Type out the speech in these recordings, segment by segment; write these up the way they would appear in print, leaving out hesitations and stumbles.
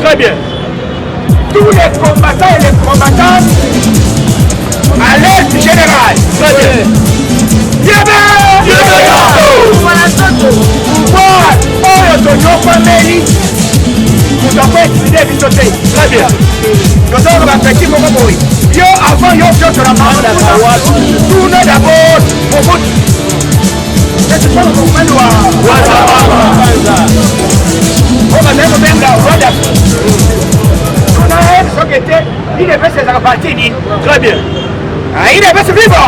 Très bien. Tous les combattants et les combattantes à l'aide du général. Très bien. Très bien. Yo avant yo la tout d'abord c'est pas le il devait se rabattre. Très bien. Il devait se vivre.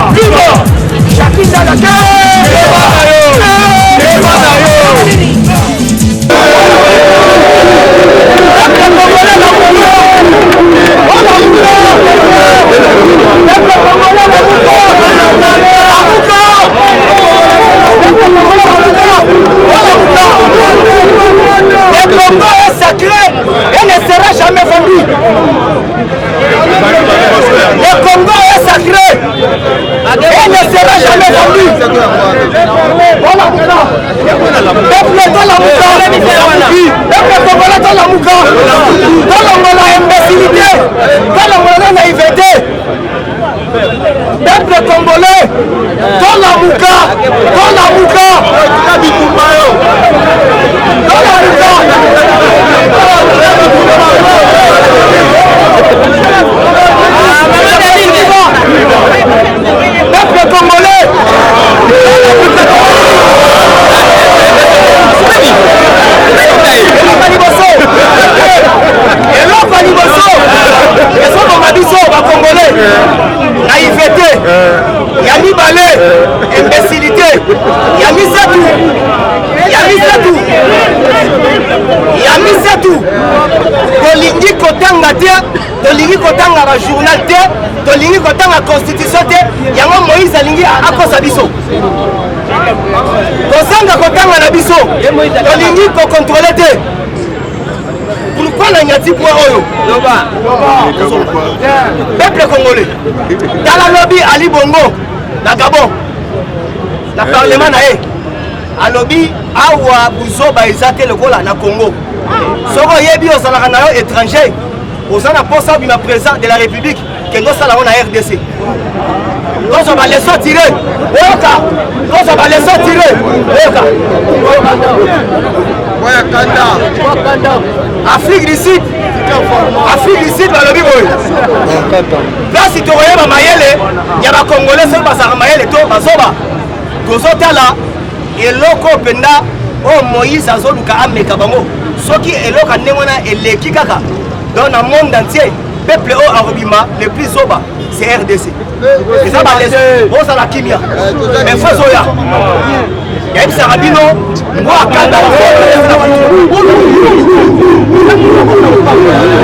Chacun dans la le combat est sacré et ne sera jamais vendu. Le combat est sacré et ne sera jamais vendu. Peuple dans la mouka, peuple congolais dans la mouka, dans la imbécilité, dans la naïveté. Peuple congolais dans la mouka, dans la mouka, dans la mouka. Peuple congolais. Naïveté, Yami Balé, imbécilité, Yami Satou, Yami Satou, Tolingi Kotanga te, Tolingi Kotanga la journal te, Tolingi Kotanga constitution te, Yango Moïse Alingi akosa biso. Kosanga Kotanga na biso, Tolingi ko contrôler te. Pourquoi la nyati pour oyo? Peuple congolais. Dans la lobby Ali Bongo, na Gabon, na parlement na e. A lobby awa buzoba ezate lokola na Congo. Soko yebi osala na yo étranger. Osana posa bima président de la République kengo sala na RDC. Quand on va les sortir, oka. Quand on va les sortir, oka. Afrique du Sud, va le vivre. Là, si tu regardes ma mayele, il y a des Congolais qui sont mayele to bazoba. Tozota là, et loko penda, oh Moïse azoluka ameka bango. Soki eloka nemona eleki kaka. Dans le monde entier, peuple au Arubima, le plus soba, c'est RDC. Et ça va les oh ça la kimia. Mais faut soya. Il y a un sarabino, moi kanda.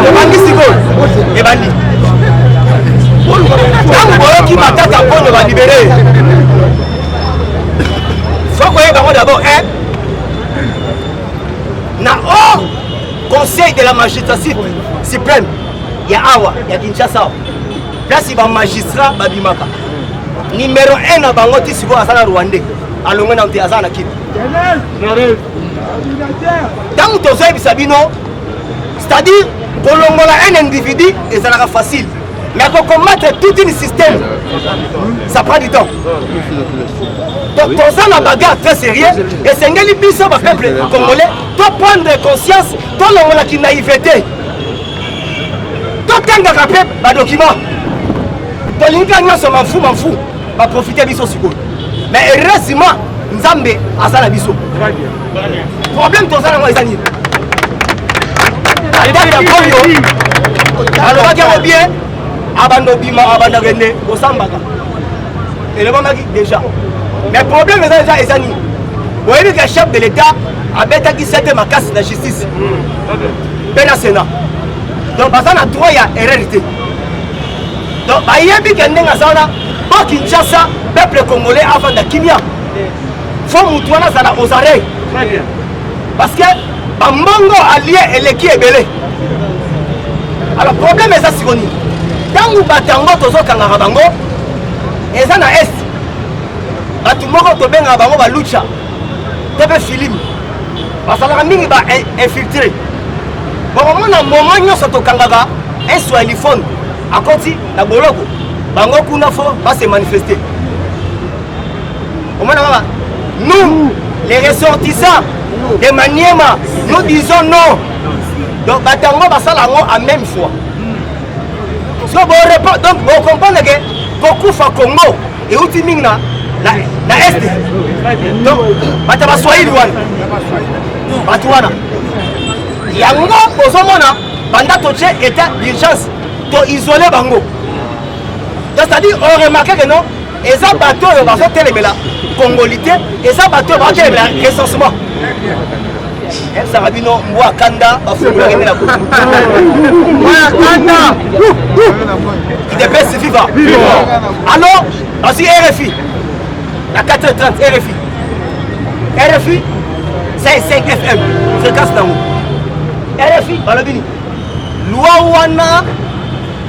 Ebandi sikol, ebandi. Tant que qui m'attaque à on va libérer. Faut qu'on ait d'abord na haut conseil de la magistrature suprême. Il y a Awa, il y a Kinshasa. Là si va magistrat babimaka. Numéro 1 na bango ti siko asana Rwandais. Alongo na mtia asana kit. Tant que tu sabino, c'est-à-dire pour un individu et ça sera facile. Mais pour combattre tout un système, ça prend du temps. Donc pour ça la bagarre très sérieux et c'est un biso ba peuple congolais doit prendre conscience dans la qui naïveté. Tout un peuple ba document. Pour l'incarnation ça m'en fou, va profiter biso siko. Mais heureusement Nzambe asala biso. Problème tout ça na ezani. Alors regarde bien abando bima abanda rende au sambaka. Et le moment déjà. Mais le problème est déjà ezani. Vous voyez que le chef de l'État a bêta qui s'était ma casse de la justice. Ben à Sénat. Donc parce qu'on a droit à hérédité. Donc il y a bien que n'engasana pas Kinshasa peuple congolais avant de Kimia. Faut moutouana ça la aux arrêts. Parce que Bambongo allié et l'équipe est belé. Alors le problème est ça si on y. Tant que Batango tozo kangara bango, et ça na est. Batumoko to benga bango ba lucha. Tebe film. Parce que la mingi ba infiltré. bon on a moment nyonso tokangaka un swahiliphone akoti na boloko bango kuna fo va se manifester au moins nous les ressortissants de Maniema nous disons non donc batango basalango en même fois donc vous comprenez que kokufa Congo et outiming na est donc bata baswahili wana batu wana yango bozomona banda toche état d'urgence to isoler bango donc c'est-à-dire on remarque que non eza bato oyo bazotelemela congolité eza bato oyo bazotelemela recensement Sarabino Mwa Kanda Afro-Américain la Mwa Kanda qui dépasse vivant. Alors, aussi RFI, la 430 RFI. RFI, c'est 5 FM, fréquence d'amou. RFI, Balabini. Loi wana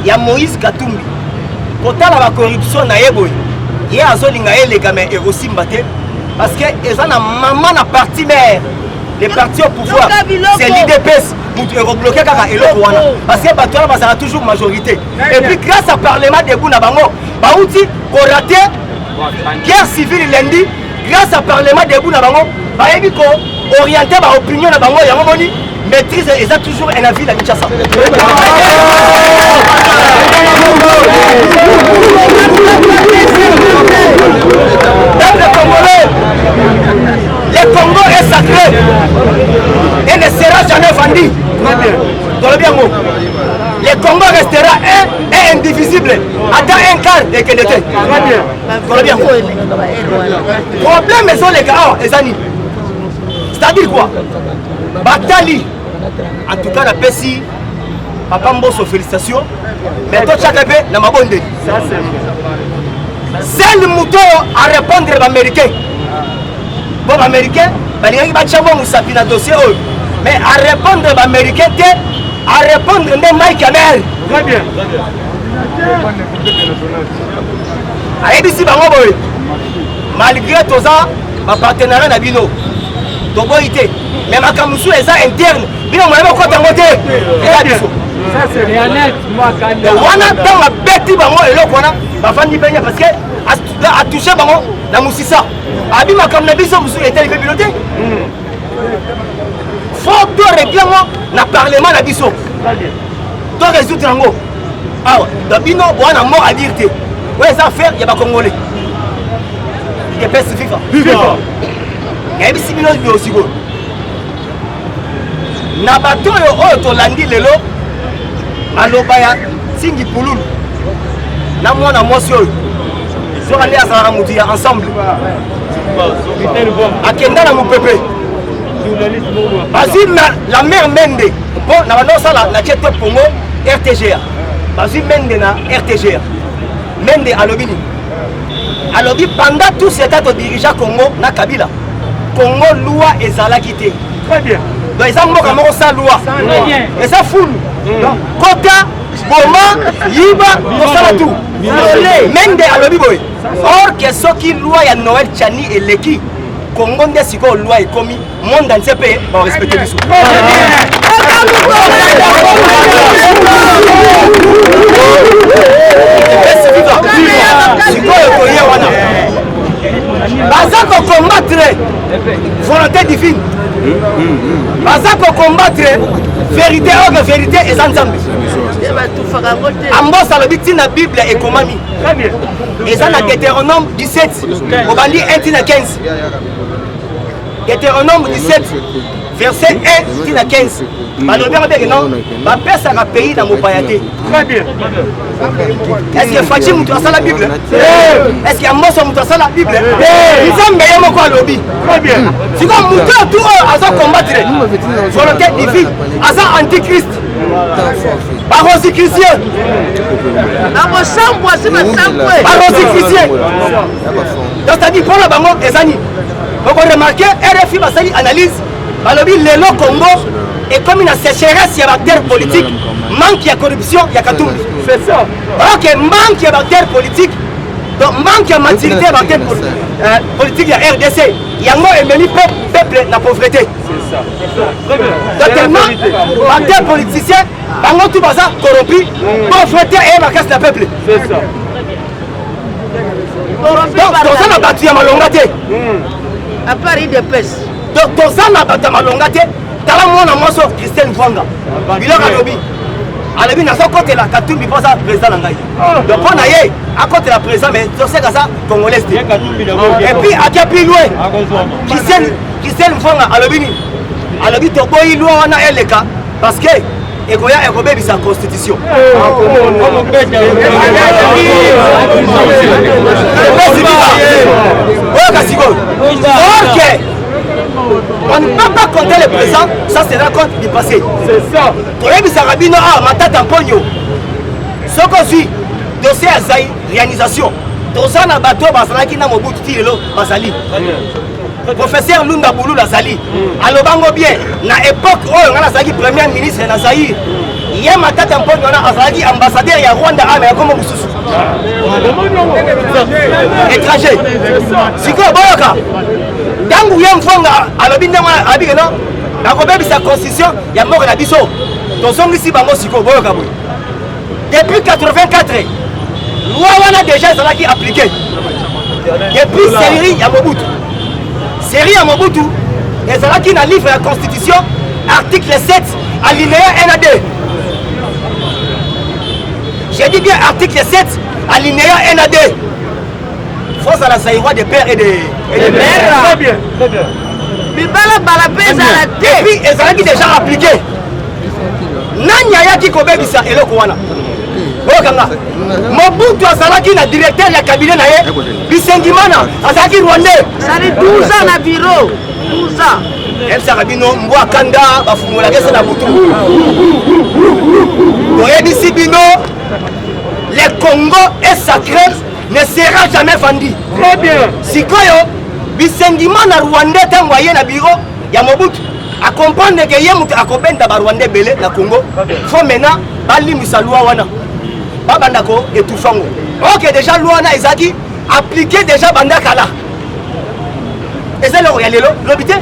ya Moïse Katumbi. Kota la corruption na yeboy. Il y a zolinga les gamins et aussi mbaté parce que ils ont maman na partie mère. Les partis au pouvoir, c'est l'IDPS qui est bloqué parce que Batola sera toujours majorité. Et puis grâce au Parlement de Bounabango, Baouti, qu'on raté guerre civile lundi, grâce au Parlement de Bounabango, Baébi qu'on orienté par opinion de Bango, Yamoni, maîtrise et ça toujours un avis de Kinshasa. Le Congo est sacré et ne sera jamais vendu. Le Congo restera un et indivisible. Attends un quart de Kédété. Problème sont les gars, c'est-à-dire quoi? Batali. En tout cas, la PSI, Papa Mbosso, félicitations. Mais toi, chaque peu, n'a pas bonne. C'est le mouton à répondre aux Américains. Bon, Américain, mais à répondre aux Américains, à répondre aux Mike Amel. Très bien. Malgré tout ça, ma partenariat n'a bino. Mais ma camusou est interne. Bino, moi, je suis ça c'est net. Moi, quand on a dans la bête, parce que a touché la moussissa. Abima comme la biso musu était piloté. Faut que règlement na parlement na biso. Donc résoudre ngo. Ah ouais, bino bona mort à dire té. Ouais ça faire y a pas congolais. Il est pacifique. Viva. Ya bisi bino bi aussi go. Na bato yo o to landi lelo. Alobaya singi pululu. Na mwana mosi yo. Sur aller à Saramoudia ensemble. Akenda na Moupepe. Vas-y la mère Mende. Bon, na banosa la Tcheto Pongo RTGA. Vas-y Mende na RTGA. Mende alobini. Alobi pendant tout cet temps dirigeant Congo na Kabila. Congo loi ezala quitté. Très bien. Donc ils ont moko sa loi. Et ça foule. Kota Boma Yiba Kosala tout. Mende alobi boy. Or que ce qui loi ya Noël Tchani et Leki Congo nde siko loi et commis monde entier peut respecter les sous. Baza ko combattre volonté divine. Baza ko combattre vérité ou vérité et ensemble. Ambos alobi tina Bible et komami. Et ça na Deutéronome 17 au bandi 1 tina 15. Deutéronome 17 verset 1 tina 15. Balobi que non, ba pesa ka pays dans mon payaté. Très bien. Est-ce que Fatim mutu asala Bible? Est-ce que Amos mutu asala Bible? Ils ont meilleur moko alobi. Très bien. Si comme mutu tout aza combattre volonté divine, aza antichrist. Barosi chrétien. Barosi chrétien. Donc ça dit pour la bango ezani. Donc on remarque RFI basali analyse balobi lelo Congo et comme une sécheresse, il y a bactère politique, manque de corruption, il y a Katumbi. C'est ça. Ok, manque de bactère politique, donc manque de maturité politique de RDC yango emeli peuple na pauvreté. C'est ça. Donc tellement acteurs politiciens bango tout baza corrompu pauvreté et makasi na peuple. C'est ça. Donc toza na batu ya malonga te. À Paris de pêche. Donc toza na batu ya malonga te. Tala mwana mwaso Christian Vwanga biloko alobi alobi nazokotela Katumbi mpo aza président na ngai donc mpo na ye akotela président mais toseka aza congolais te et puis akiapi lwe Christian Vwanga alobi nini alobi toboyi lwa wana eleka parce que ekoya ekobebisa constitution oyoka sikoyo orke on ne peut pas compter les présents, ça c'est un compte du passé. C'est ça. Tu as vu ça, Rabino, ma tête en pognon. Ce qu'on suit, dossier à Zaï, réalisation. Tout ça, na bateau, Basalaki, na Mobutu, Tilo, Basali. Professeur Lunda Boulou, la Zali. Alors, bango bien, na époque où on a Zali, premier ministre, na Zaï. Hier, ma tête en pognon, on a Zali, ambassadeur, il y a Rwanda, mais comment vous soussou. Étranger. C'est quoi, Boyoka? Tangu ye mfonga alobi ndenge abi no nakobebisa constitution ya moko na biso tozongisi bango siko boyoka boye depuis 84 loi wana déjà ezalaki appliqué depuis série ya Mobutu ezalaki na livre ya constitution article 7 alinéa 1 à 2 j'ai dit bien article 7 alinéa 1 à 2 faut ça la saïwa de père et de mère. Très bien, très bien. Et puis, ils ont déjà appliqué. Nanya qui kobebisa eloko wana. Okanga. Mobutu azalaki na directeur ya cabinet na ye. Bisengimana azalaki Rwandais. Ça dit 12 ans na bureau. 12 ans. Elle sarabino mbwa kanda bafumula kesa na butu. Oyebisi bino le Congo est sacré. Ne sera jamais vendu. Très bien. Sikoyo, bisengima na Rwanda tango aye na bureau ya Mobutu. A comprendre que ye mutu akobenda ba Rwanda belé na Congo. Faut maintenant balimisa loi wana. Babanda ko etufango. OK déjà loi na ezaki appliquer déjà banda kala. Et c'est le réel l'obité.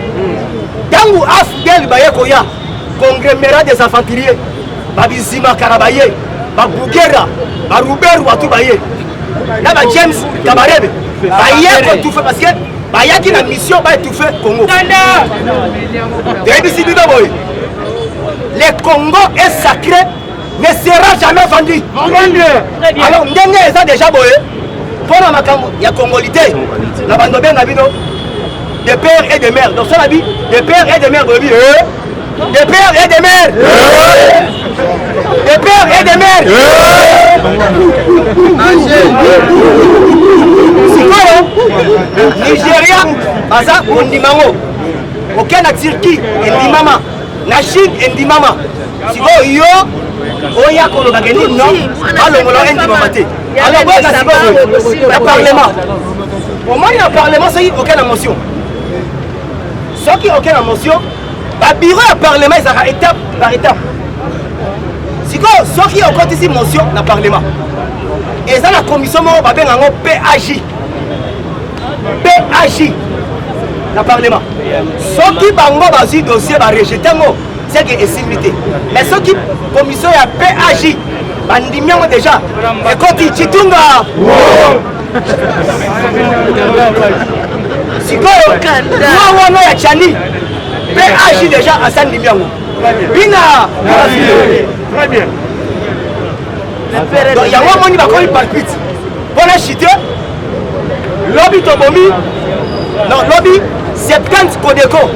Tango afdel baye koya conglomérat des infantiliers. Babizima Karabaye, Babugera, Baruberu watu baye. Là, James Kabarebe, il tout fait parce que il y a une mission pour tout faire Congo. Le Congo est sacré, ne sera jamais vendu. Alors, nous avons déjà boyé. Pour la Makambo, il y a Congolité. La bande de père et de mère. Donc, ça, la vie, de père et de mère. De père et de mère. De père et de mère. Nigeria, baza ondimango. Aucun na Turquie, endimama. Na Chine, endimama. Siko yo, oya koloba geni non. Alongolo endimama te. Alors voilà siko le parlement. Au moins le parlement c'est aucune émotion. Ce qui aucune émotion, ba bureau du parlement ça étape par étape. Siko ce qui encore ici motion na parlement. Et ça la commission mo ba benga PAJ. PAJ na parlement. Ce qui bango bazi dossier ba rejeter mo c'est que est mais ce qui commission ya PAJ bandimiango déjà et quand il chitunga sikoyo mwa wana ya chani PAJ déjà asandimiango bina très bien. donc yango moni bakomi palpite mpona chite lobi tobomi non lobi 70 kodeko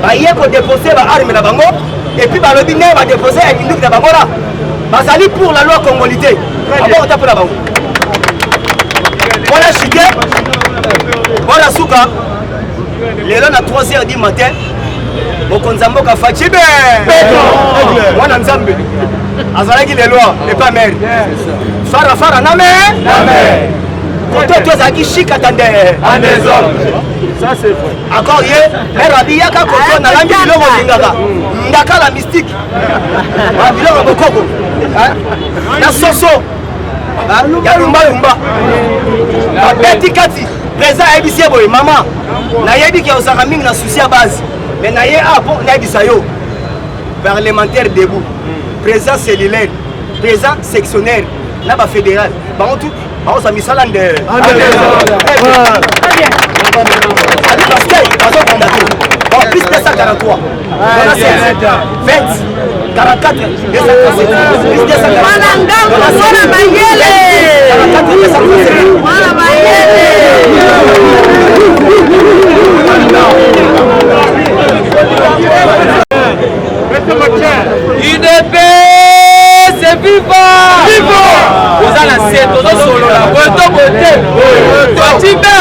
baye kodepose baarme na bango et puis balobi nde badepose ya minduki na bango la bazali pour la loi congolité abokota mpona bango mpona chite mpona suka lelo na 3h du matin mokonzi ya mboka facibe mwana nzambe azalaki lelo epa mere farafara na me koto tozalaki shikata nde Ça c'est vrai. encore ye mere abiyaka koto nalambi biloko olingaka ndakala mystique biloko bokoko na soso ya lumba babeti kati président ayebisi ye boye mama nayebi ke ozalaka mingi na souci ya base mais na ye apo nayebisa yo parlementaire debout président cellulaire président sectionnaire na bafédéral bango tout baoza misala nde parce que bazobunda te bon plus 243 20 44 plus 247 mwana ngango mwana mayele mwana mayele UDPS viva! Viva! Oza na se tozo solo la boto bote. Totibe.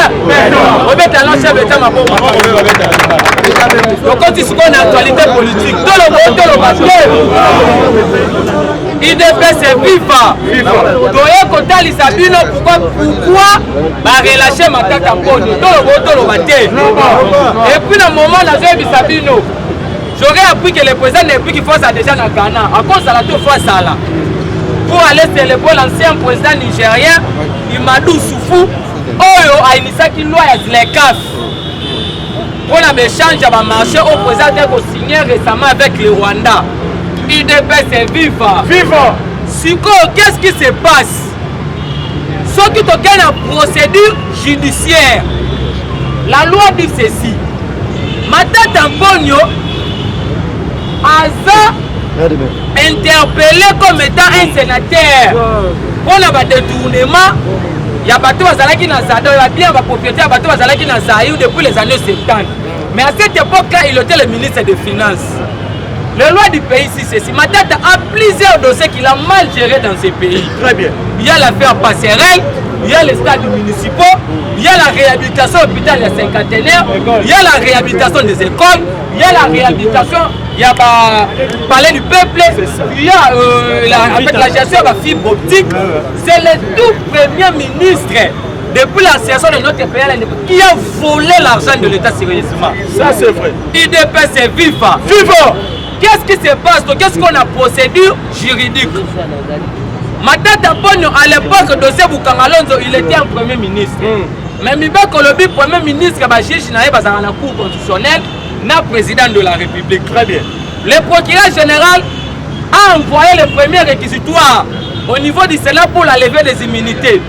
Obeta lancer beta maboko. Donc quand il se connaît actualité politique, tout le bateau. UDPS viva! Doye kotali sabino pourquoi ba relâcher Matata Ponyo. Tout le bateau. Et puis dans moment la zoe bisabino. J'aurais appris que le président n'est plus qu'il faut ça déjà dans Ghana. À cause de la deux fois ça là. Pour aller célébrer l'ancien président nigérien, Imadou Soufou, Oyo a initié une loi à Zlekaf. Pour l'échange à marché au président qui a signé récemment avec le Rwanda. UDPS est viva. Viva. Siko, qu'est-ce qui se passe? Ceux qui ont une procédure judiciaire. La loi dit ceci. Matata Ponyo Aza interpellé comme étant un sénateur pour le détournement. Il y a bateau Bazalaki na Zado, il y a bien la propriété à bateau Bazalaki na Zaïou depuis les années 70. Mais à cette époque-là, il était le ministre des Finances. Le loi du pays, c'est ceci. Matata a plusieurs dossiers qu'il a mal gérés dans ce pays. Très bien. Il y a l'affaire passerelle, il y a les stades municipaux, il y a la réhabilitation hôpital des cinquantenaires, il y a la réhabilitation des écoles, il y a la réhabilitation, il y a le palais du peuple, il y a la gestion de la fibre optique. C'est le tout premier ministre depuis la session de notre pays qui a volé l'argent de l'État sérieusement. Ça c'est vrai. UDPS c'est viva. Viva. Qu'est-ce qui se passe? Qu'est-ce qu'on a procédure juridique? Matata Ponyo à l'époque de dossier Bukangalonzo, il était un premier ministre. Mais Miba Kolobi, premier ministre, il y a la Cour constitutionnelle, na président de la République. Très bien. Le procureur général a envoyé le premier réquisitoire au niveau du Sénat pour la levée des immunités.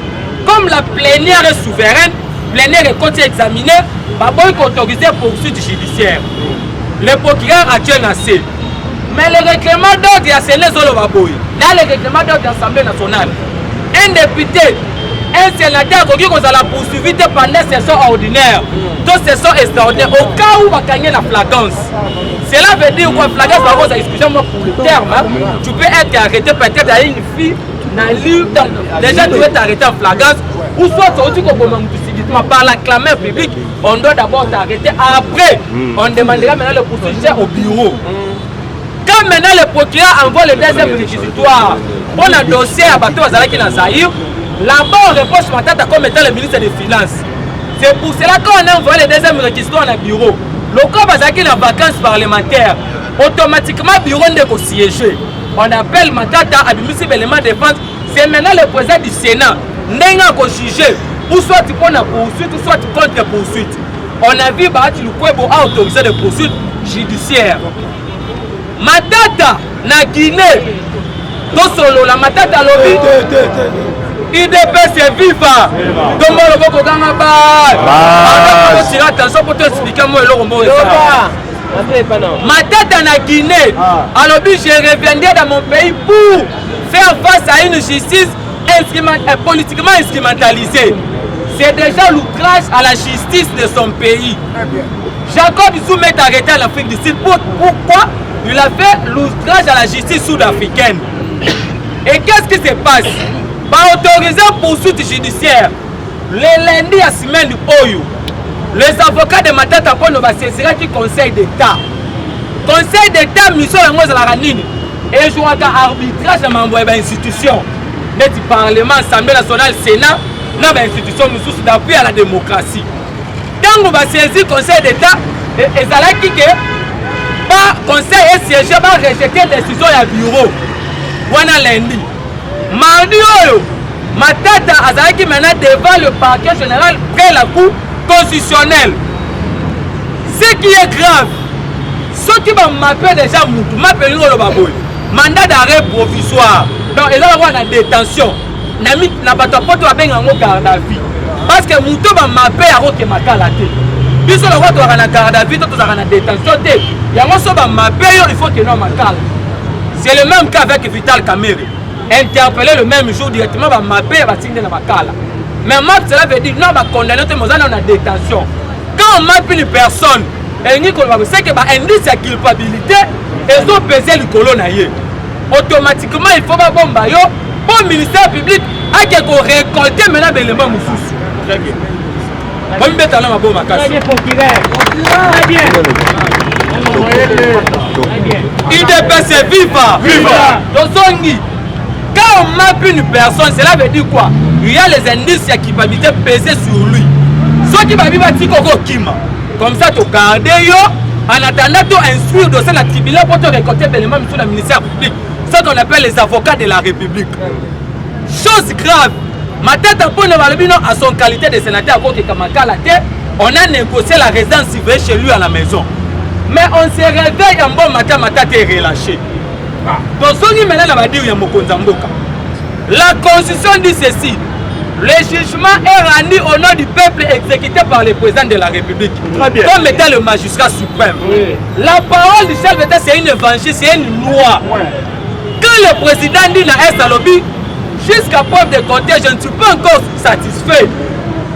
Comme la plénière est souveraine, plénière est côté examinée, il faut autoriser poursuite judiciaire. Le procureur actuel n'a assez. Mais le règlement d'ordre est asséné sur le Baboui. Dans le règlement d'ordre de l'Assemblée nationale, un député, un sénateur qui a la poursuivi pendant la session ordinaire, deux sessions extraordinaires, au cas où il va gagner la flagrance. Cela veut dire que la flagrance, excusez-moi pour le terme, tu peux être arrêté peut-être à une fille, déjà tu peux être arrêté en flagrance, ou soit tu peux par la clameur publique, on doit d'abord t'arrêter. Après, on demandera maintenant le poursuite au bureau. Quand maintenant le procureur envoie le deuxième réquisitoire pour le dossier à Bateau Bazalaki na Zaïre, là-bas on reproche Matata comme étant le ministre des Finances. C'est pour cela qu'on a envoyé le deuxième réquisitoire dans le bureau. Le cas Bazalaki na vacances parlementaires, automatiquement le bureau n'est qu'au siéger. On appelle Matata à l'administration de l'élément de défense. C'est maintenant le président du Sénat n'est qu'au sujet, ou soit pour la poursuite, ou soit contre la poursuite. On a vu Bahati Lukwebo a autorisé des poursuites judiciaires. Matata na Guinée, Tosolo la Matata lobby. UDPS viva. Comment le boko ganga ba? Tira attention pour t'expliquer moi le mot. Matata na Guinée. Alors je reviendrai dans mon pays pour faire face à une justice politiquement instrumentalisée. C'est déjà l'outrage à la justice de son pays. Jacob Zoum est arrêté en Afrique du Sud. Pourquoi? Il a fait l'outrage à la justice sud-africaine. Et qu'est-ce qui se passe? Par autoriser poursuite judiciaire, le lundi à semaine du Oyo, les avocats de Matata Ponyo va saisir du Conseil d'État. Conseil d'État, mission de la Ranine. Et je vois qu'un arbitrage à m'envoyer une institution. Du Parlement, Assemblée nationale, Sénat, dans l'institution d'appui à la démocratie. Quand on va saisir le Conseil d'État, et ça là qui est pas conseil et siège va rejeter décision à bureau. Voilà lundi. Mardi, Matata azalaki maintenant devant le parquet général près la cour constitutionnelle. Ce qui est grave, ceux qui m'appellent déjà Moutou, m'appellent le baboy. Mandat d'arrêt provisoire. Donc, ils ont avoir la détention. Na bato poto abenga ngo garde à vue. Parce que Moutou m'appelle à roke makala te. Biso le roi doit na garde à vue, tout na détention te. Yango so m'appelle, il faut que non makala. C'est le même cas avec Vital Kamerhe. Interpellé le même jour directement m'appelle va signer na makala. Mais moi cela veut dire non va condamner te mozana na détention. Quand on m'appelle une personne, c'est que indice de culpabilité et ont pesé le colon. Automatiquement, il faut pas bomber pour le ministère public à récolter maintenant l'élément moussous. Très bien. IDPS viva. Quand on m'appelle une personne, cela veut dire quoi? Il y a les indices de culpabilité pesés sur lui. Ceux qui va vivre à Kima. Comme ça, tu gardes yo, en attendant de instruire dans la tribunal pour te récolter l'élément sur le ministère public. Ce qu'on appelle les avocats de la République. Chose grave, ma tête à point à son qualité de sénateur à côté de Kamakala, on a négocié la résidence civile chez lui à la maison. Mais on se réveille en bon matin, ma tête est relâchée. Donc, ce qui maintenant va dire la Constitution dit ceci. Le jugement est rendu au nom du peuple exécuté par le président de la République. Comme étant le magistrat suprême. Oui. La parole du chef d'État, c'est une évangile, c'est une loi. Ouais. Quand le président dit dans S-Lobby, jusqu'à preuve de compter, je ne suis pas encore satisfait.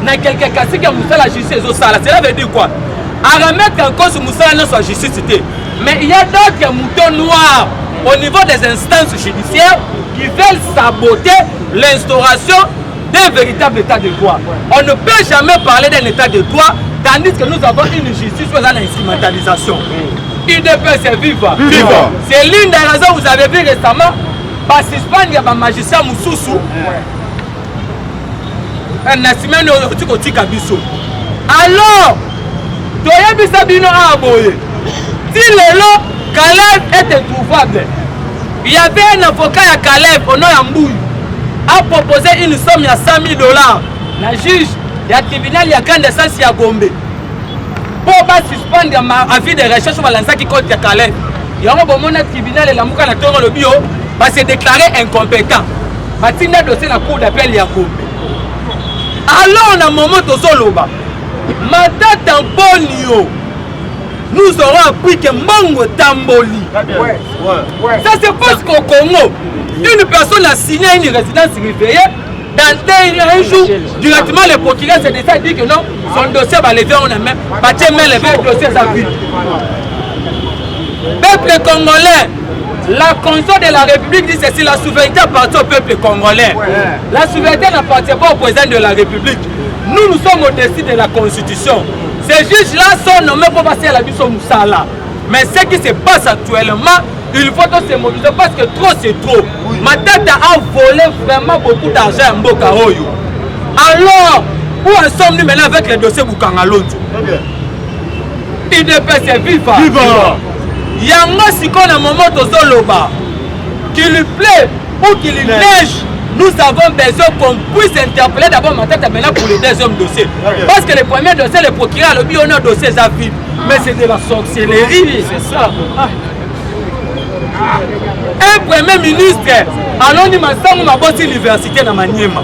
Dans quelques cas, si la justice au salaire, cela veut dire quoi? À remettre en cause Moussala dans sa justice. Mais il y a d'autres moutons noirs au niveau des instances judiciaires qui veulent saboter l'instauration d'un véritable état de droit. On ne peut jamais parler d'un état de droit tandis que nous avons une justice faisant l'instrumentalisation. IDPS viva. C'est l'une des raisons que vous avez vu récemment parce qu'il y a un magistrat Moussoussou. Un assumé de Kabiso. Alors, Toyebi Sabino a aboyé. Si le lot, Caleb est introuvable. Il y avait un avocat à Caleb au nom d'Ambouille. A proposé une somme de $100 000. La juge, il y a tribunal, il y a grande essence, il y a Gombe. Pour suspendre ma avis de recherche sur la qui compte Calais. Il y a un tribunal et la mouka na toro le bio va se déclarer incompétent. Matina dossier la cour d'appel il y a Gombe. Alors on a un moment de Zoloba. Mata Tamponio. Nous aurons appris que Mango Tamboli. Ça c'est parce qu'au Congo, une personne a signé une résidence réveillée. Dans un jour, directement le procureur s'est dit que non, son dossier va lever en main. Le dossier à vie. Peuple congolais, la Constitution de la République dit ceci, la souveraineté appartient au peuple congolais. La souveraineté n'appartient pas au président de la République. Nous sommes au-dessus de la Constitution. Ces juges-là sont nommés pour passer à la mission Moussala. Mais ce qui se passe actuellement, il faut se mobiliser parce que trop c'est trop. Ma tête a volé vraiment beaucoup d'argent à Mboka Oyo. Alors, où en sommes-nous maintenant avec le dossier Boukangalonzo? IDPS viva. Yango Sikon à un moment de Zoloba. Qu'il lui plaît ou qu'il lui neige, nous avons besoin qu'on puisse interpeller d'abord ma tête maintenant pour le deuxième dossier. Parce que le premier dossier, le procureur, le bio, on a un dossier à vide. Mais c'est de la sorcellerie, c'est ça. Un premier ministre, anonyme ensemble m'a bossé l'université dans Maniema.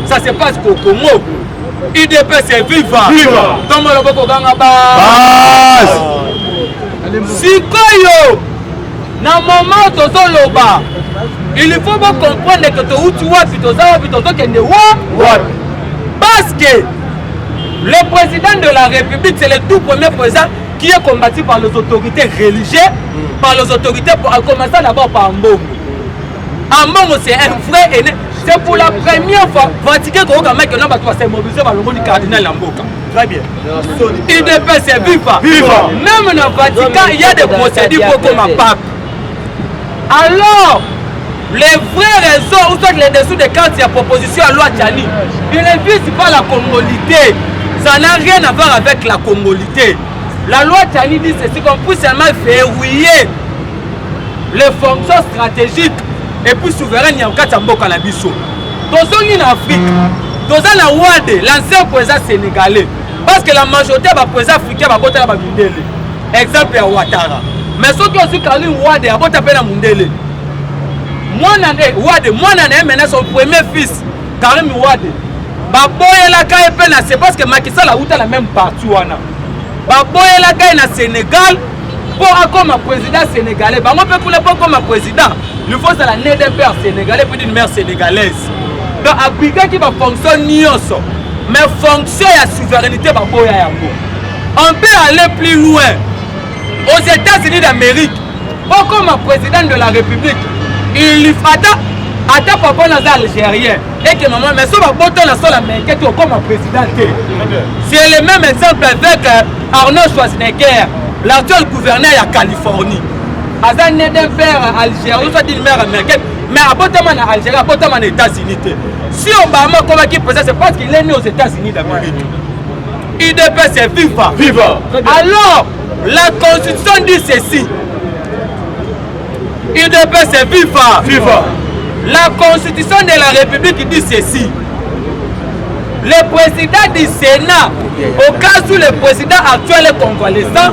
Ça se passe au Congo. IDPS viva. Comme le Boko Gangaba. Sikoyo, na moment tozoloba, il faut pas comprendre que tu parce que le président de la République, c'est le tout premier président qui est combattu par les autorités religieuses, par les autorités, pour commencer d'abord par Mbongo. Mbongo, c'est un vrai aîné. C'est pour la première fois, Vatican, que nous avons se mobiliser par le monde du cardinal Mboka. Très bien. IDPS viva. Même dans le Vatican, il y a des procédures pour comme un pape. Alors, les vraies raisons, ou soit les dessous de quand il y a proposition à loi Tchani, il ne vise pas la congolité. Ça n'a rien à voir avec la congolité. La loi Tchani dit ceci qu'on puisse seulement verrouiller les fonctions stratégiques et puis souveraines en cas de Mboka na biso. tozongi na Afrique toza na Wade l'ancien président sénégalais parce que la majorité ya baprésident africain babotala bamindele exemple ya Ouattara mais soki ozwi Karim Wade abota mpe na mundele Wade mwana na ye maintenant son premier fils Karim Wade baboyelaka ye mpe na c'est parce que Macky Sall auta la même parti wana baboyelaka ye na Sénégal mpo akoma président sénégalais bango mpe kuna mpo akoma président il faut ça la né d'un père sénégalais puis d'une mère sénégalaise donc aplikaki bafonction nyonso mais fonction ya souveraineté baboya yango on peut aller plus loin aux États-Unis d'Amérique pour comme président de la République il lui ata papa naza algérien et que maman mais so baboto na sol américain to comme président c'est le même exemple avec Arnold Schwarzenegger l'actuel gouverneur ya Californie aza né d'un père algérien soit d'une mère américaine mais abotama na Algérie abotama na États-Unis si Obama comme qui président c'est parce qu'il est né aux États-Unis d'Amérique UDPS c'est viva alors la constitution dit ceci UDPS c'est viva la constitution de la République dit ceci le président du Sénat au cas où le président actuel est convalescent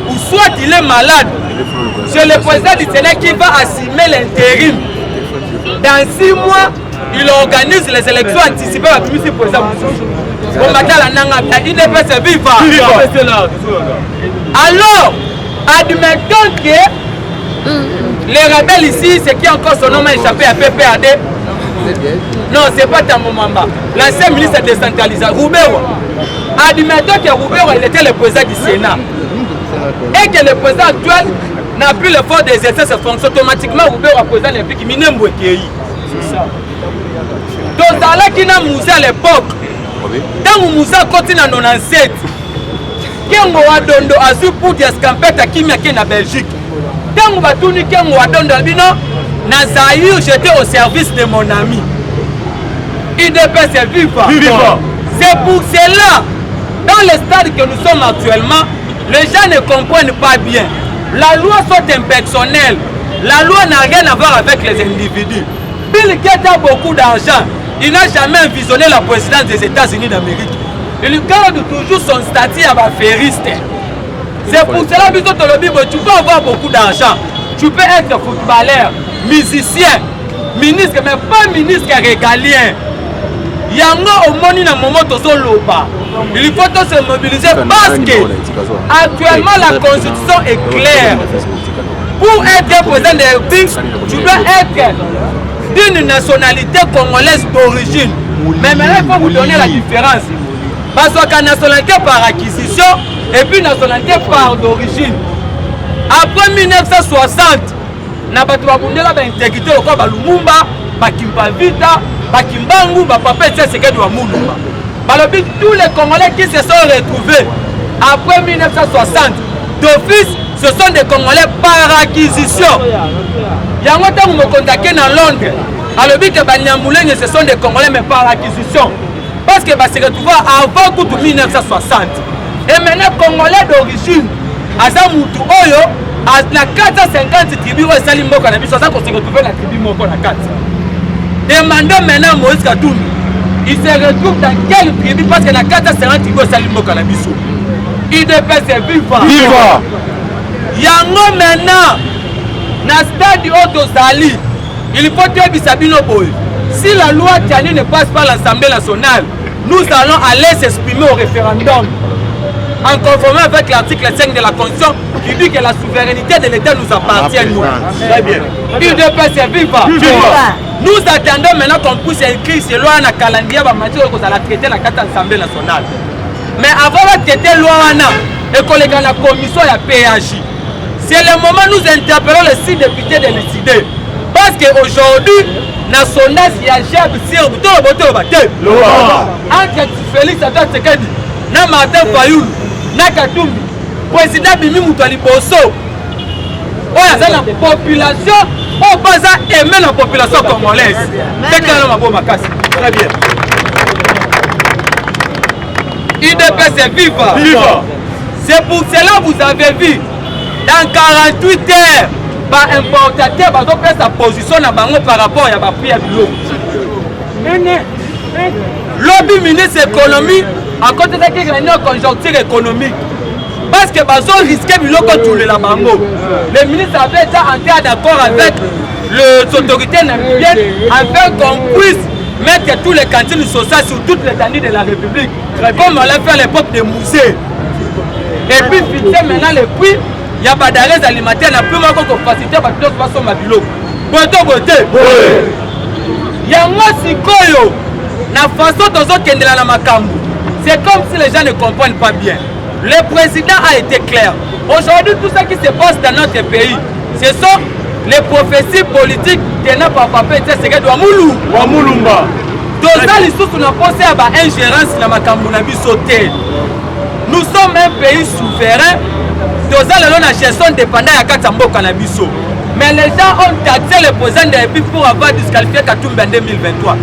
ou soit il est malade c'est le président du Sénat qui va assumer l'intérim dans 6 mois il organise les élections anticipées à plus président au matin la nanga il ne peut se vivre alors admettons que les rebelles ici c'est qui encore son nom a échappé à PPAD non c'est pas Tambomamba l'ancien ministre décentralisé Roubero admettons que Roubero il était le président du Sénat et que le président actuel n'a plus le fort d'exercer ses fonctions automatiquement Roubero a président le pays Minembo Ekei tozalaki na Moussa à l'époque ntango Moussa continue en 97 Kengo Wadondo azwi pour d'escampette akimi ake na Belgique ntango batuni Kengo Wadondo albino na Zaïre j'étais au service de mon ami UDPS c'est vivant c'est pour cela dans le stade que nous sommes actuellement les gens ne comprennent pas bien la loi soit impersonnelle la loi n'a rien à voir avec les individus Bill Gates a beaucoup d'argent il n'a jamais visionné la présidence des États-Unis d'Amérique il garde toujours son statut à l'affairiste c'est pour cela que tu peux avoir beaucoup d'argent tu peux être footballeur musicien ministre mais pas ministre régalien yango omoni na moment tozoloba il faut se mobiliser parce que actuellement la constitution est claire pour être président de la République tu dois être d'une nationalité congolaise d'origine mais maintenant il faut vous donner la différence parce que nationalité par acquisition et puis nationalité par d'origine après 1960 na bato babundela ba intégrité lokwa ba Lumumba ba Kimpavita ba Kimbangu ba Papa Tshisekedi wa Mulumba balobi tous les Congolais qui se sont retrouvés après 1960 d'office ce sont des Congolais par acquisition yango tango mo contacté na Londres alobi que ba Nyamulenge ce sont des Congolais mais par acquisition parce que bah se retrouver avant coup de 1960 et maintenant Congolais d'origine aza mutu oyo na 450 tribus au sali mboka na biso ça qu'on se retrouver la tribu moko na 4 demandons maintenant Moïse Katumbi il se retrouve dans quelle tribu parce que na 450 tribus au sali mboka na biso UDPS c'est vivant yango maintenant na stade Otozali il faut te bisabino boy si la loi Tiani ne passe pas l'Assemblée nationale nous allons aller s'exprimer au référendum en conformant avec l'article 5 de la Constitution qui dit que la souveraineté de l'État nous appartient. Très bien. UDPS c'est vivant. Nous attendons maintenant qu'on puisse écrire ces lois dans le calendrier pour la traiter la 4 Assemblée nationale. Mais avant de traiter la loi, et qu'on est dans la commission de la PAJ, c'est le moment où nous interpellons les 6 députés de décider. Parce qu'aujourd'hui, dans le sondage, il y a Jacques Sir, entre Félix Antoine Tshisekedi, Martin Fayulu, Katumbi, président Bimi Moutouali Bosso, on a la population, on va aimer la population congolaise. C'est clairement ma bombe à casse. Très bien. UDPS c'est vivant. C'est pour cela que vous avez vu, dans 48 heures, par importateur, par sa position par rapport à la prix à l'eau. lobby ministre économie à côté de qui réunion conjoncture économique parce que bazo risquer biloko tout le bango. Le ministre avait déjà entré d'accord avec les autorités namibiennes afin qu'on puisse mettre tous les cantines sociales sur toute l'étendue de la République, comme on l'a fait à l'époque des musées. Et puis fixer maintenant les prix, il y a pas d'arrêt alimentaire, il n'y a plus encore de facilité parce que tout passe au mabilo. Beauté. Il y a moi si koyo, la façon dont on kende la makambu. C'est comme si les gens ne comprennent pas bien. Le président a été clair. Aujourd'hui, tout ce qui se passe dans notre pays, ce sont les prophéties politiques de notre papa c'est que Wamulumba. Dans l'histoire, on a pensé à l'ingérence dans la Kambunabi sauté. Nous sommes un pays souverain. Dans la gestion dépendant de Katambo Kanabiso. Mais les gens ont taxé le président de la République pour avoir disqualifié Katumbe en 2023.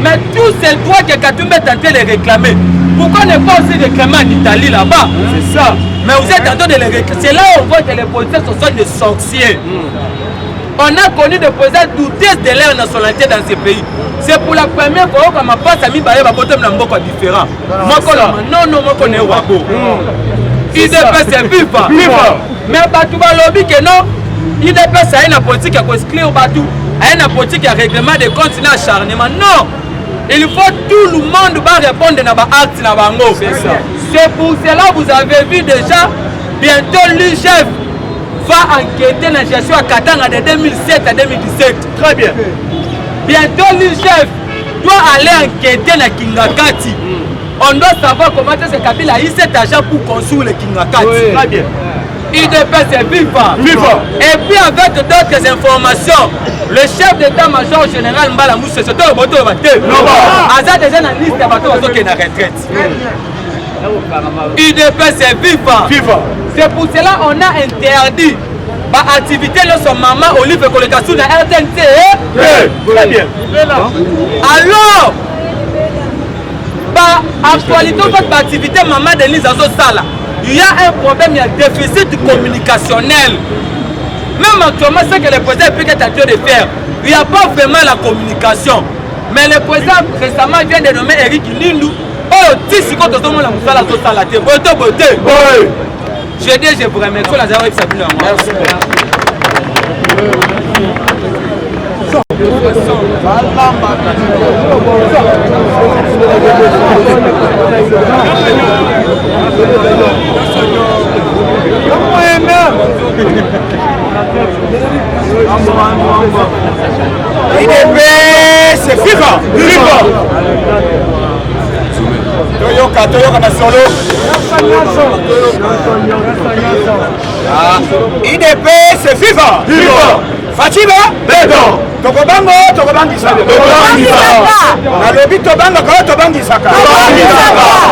Mais tous ces droits que Katumbe est tenté de réclamer, pourquoi ne pas aussi réclamer en Italie là-bas? C'est ça. Mais vous êtes en train de les réclamer. C'est là où on voit que les politiciens sont des sorciers. On a connu des présidents douteux de leur nationalité dans ces pays. C'est pour la première fois que ma passe a mis Baye Babotem dans beaucoup différent. Non, moi connais Wabo. IDP c'est viva. Mais Batouba lobby que non. IDP c'est une politique qui a exclu au Batou. Une politique qui a règlement des comptes dans acharnement. Non. Il faut tout le monde va répondre dans l'acte na bango. C'est pour cela que vous avez vu déjà bientôt l'UGF va enquêter dans la gestion à Katanga de 2007 à 2017. Très bien. Bientôt l'UGF doit aller enquêter dans Kingakati. On doit savoir comment ce Kabila a eu cet argent pour construire le Kingakati. Oui. Très bien. IDP c'est viva. Et puis avec d'autres informations, le chef d'état-major général Mbala Mousse, c'est tout le moto de Baté. Aza déjà dans la liste de bateaux qui est en retraite. IDP c'est viva. C'est pour cela qu'on a interdit l'activité de son maman Olive Colocation dans RTNT. Très bien. Alors, actualité de l'activité maman Denise Azosala. Il y a un problème, il y a un déficit communicationnel. Même actuellement, ce que le président est en train de faire, il n'y a pas vraiment la communication. Mais le président récemment vient de nommer Eric Lindou. Oh, si c'est quand on a la moussala, beauté. Je dis, je vous remercie. La zéro est merci. IDP, c'est vivant. Toyoka Masolo. IDP, c'est vivant. Fatima, Bédon. Tokobangisa. Nalobi Tobanga, Tobangisaka.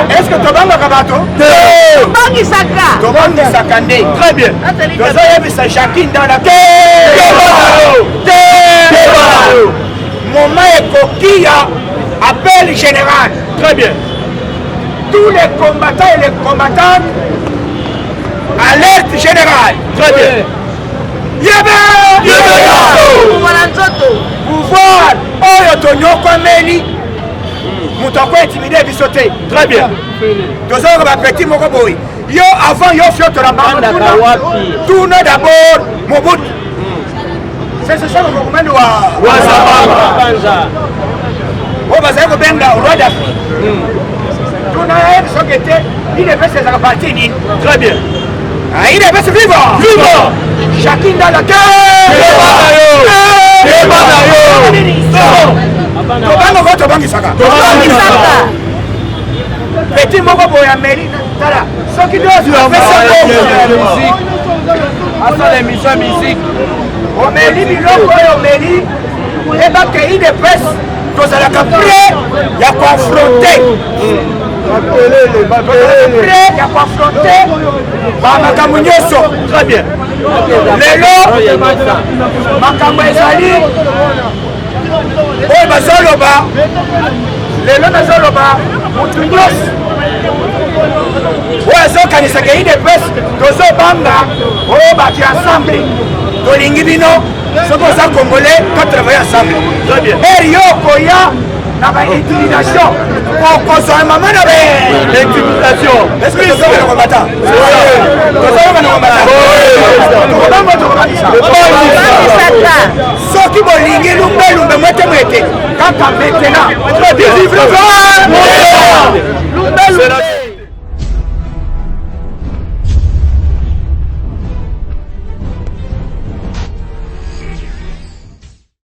Est-ce que Tobanga Kabato? Tobangisaka. Très bien. Dozoyebisa Jacqueline dans la Moment Ekokia appel général. Très bien. Tous les combattants et les combattantes, alerte générale. Très bien. Pouvoir oyo tonyoko meli mutu ako intimidé biso te. Très bien. Tozalaka bapeti moko boye yo avant yo fiotola tuna d'abord Mobutu. C'est ce le mouvement wa oyo bazali kobenga roi d'Afrique. Tuna yebi soki te IDP ezalaka parti nini. Très bien. IDP c'est vivant. Chacun dans la terre. Tobangisaka. Petit moko boya meli tala. Soki doit faire l'émission musique. On meli biloko on meli et ba pays de presse tozalaka prêt ya confronter. Prêt ya confronter ba makambo nyonso. Très bien. Lelo makambo ezali oyo bazoloba lelo nazoloba mutu nyonso oyo azokanisaka IDPS tozobanga oyo bato ensemble tolingi bino soki oza congolais to travaille ensemble eri yo okoya na baintimidation okozwa mama na Intimidation. est-ce que tozonga na komata soki bolingi lumbelumbe mwete mwete kaka maintenant